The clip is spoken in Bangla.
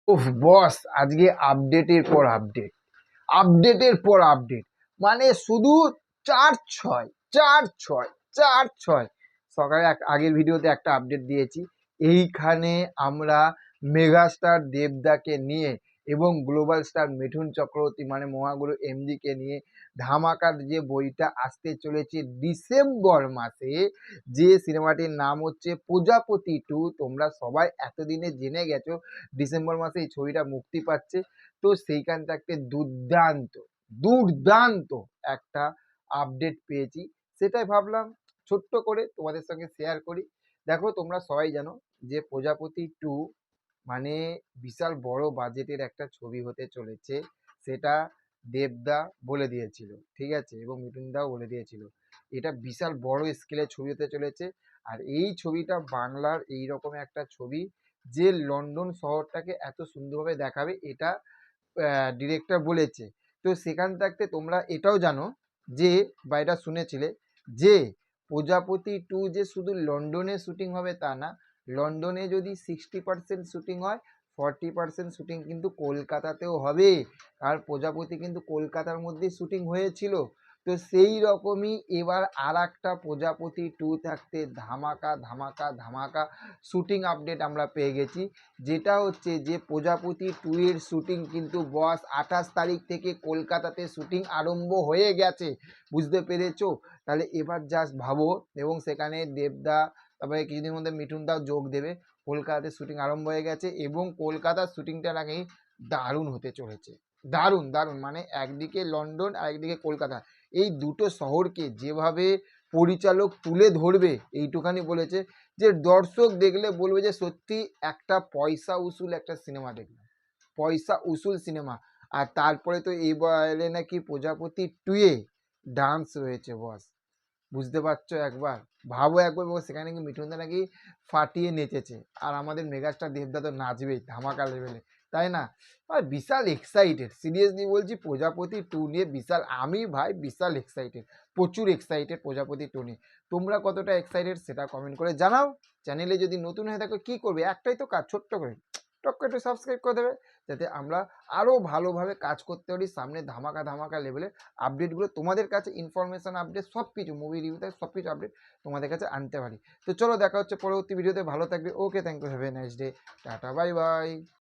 উফ বস, আজকে আপডেটের পর আপডেট, আপডেটের পর আপডেট, মানে শুধু চার ছয় চার ছয় চার ছয়। সকালে আগের ভিডিওতে একটা আপডেট দিয়েছি। এইখানে আমরা মেগাস্টার দেবদাকে নিয়ে এবং গ্লোবাল স্টার মিঠুন চক্রবর্তী মানে মহাগুরু এমজিকে নিয়ে ধামাকার যে বইটা আসতে চলেছে ডিসেম্বর মাসে, যে সিনেমাটির নাম হচ্ছে প্রজাপতি 2। তোমরা সবাই এতদিনে জেনে গেছো ডিসেম্বর মাসে এই ছবিটা মুক্তি পাচ্ছে। তো সেইখান থেকে দুর্দান্ত দুর্দান্ত একটা আপডেট পেয়েছি, সেটাই ভাবলাম ছোট্ট করে তোমাদের সঙ্গে শেয়ার করি। দেখো, তোমরা সবাই জানো যে প্রজাপতি 2 মানে বিশাল বড় বাজেটের একটা ছবি হতে চলেছে। সেটা দেবদা বলে দিয়েছিল, ঠিক আছে, এবং মিঠুনদাও বলে দিয়েছিল এটা বিশাল বড় স্কেলের ছবি হতে চলেছে। আর এই ছবিটা বাংলার এই রকম একটা ছবি যে লন্ডন শহরটাকে এত সুন্দরভাবে দেখাবে, এটা ডিরেক্টর বলেছে। তো সেখান থাকতে তোমরা এটাও জানো যে, বা এটা শুনেছিলে যে প্রজাপতি 2 যে শুধু লন্ডনে শুটিং হবে তা না, লন্ডনে যদি 60% শুটিং হয়, 40% শুটিং কিন্তু কলকাতাতেও হবে। আর প্রজাপতি কিন্তু কলকাতার মধ্যেই শুটিং হয়েছিল। তো সেই রকমই এবার আর একটা প্রজাপতি 2 থাকতে ধামাকা ধামাকা ধামাকা শুটিং আপডেট আমরা পেয়ে গেছি। যেটা হচ্ছে যে প্রজাপতি 2 এর শুটিং কিন্তু বস 28 তারিখ থেকে কলকাতাতে শুটিং আরম্ভ হয়ে গেছে। বুঝতে পেরেছো? তাহলে এবার জাস্ট ভাবো, এবং সেখানে দেবদা, তারপরে কিছুদিন মধ্যে মিঠুনদাও যোগ দেবে। কলকাতাতে শুটিং আরম্ভ হয়ে গেছে এবং কলকাতার শুটিংটা নাকি দারুণ হতে চলেছে। দারুণ দারুণ, মানে একদিকে লন্ডন আর একদিকে কলকাতা, এই দুটো শহরকে যেভাবে পরিচালক তুলে ধরবে এইটুখানি বলেছে যে দর্শক দেখলে বলবে যে সত্যি একটা পয়সা উসুল একটা সিনেমা দেখলাম, পয়সা উসুল সিনেমা। আর তারপরে তো এইবারে নাকি প্রজাপতি 2 এ ডান্স রয়েছে বস। বুঝতে পারছো? একবার ভাবো, একবার বস, সেখানে নাকি মিঠুনদা নাকি ফাটিয়ে নেচেছে। আর আমাদের মেগাস্টার দেবদা তো নাচবেই ধামাকা লেভেলে, তাই না? আর বিশাল এক্সাইটেড, সিরিয়াসলি বলছি, প্রজাপতি 2 নিয়ে বিশাল, আমি ভাই বিশাল এক্সাইটেড, প্রচুর এক্সাইটেড প্রজাপতি 2 নিয়ে। তোমরা কতটা এক্সাইটেড সেটা কমেন্ট করে জানাও। চ্যানেলে যদি নতুন হয়ে থাকো কি করবে, একটাই তো কাজ, ছোট্ট করে টক করে একটু সাবস্ক্রাইব করে দেবে, যাতে আমরা আরও ভালোভাবে কাজ করতে পারি। সামনে ধামাকা ধামাকা লেভেলে আপডেটগুলো তোমাদের কাছে, ইনফরমেশন আপডেট সব কিছু, মুভি রিভিউতে সব কিছু আপডেট তোমাদের কাছে আনতে পারি। তো চলো, দেখা হচ্ছে পরবর্তী ভিডিওতে। ভালো থাকবে। Okay, thank you, have a nice day, tata, bye by.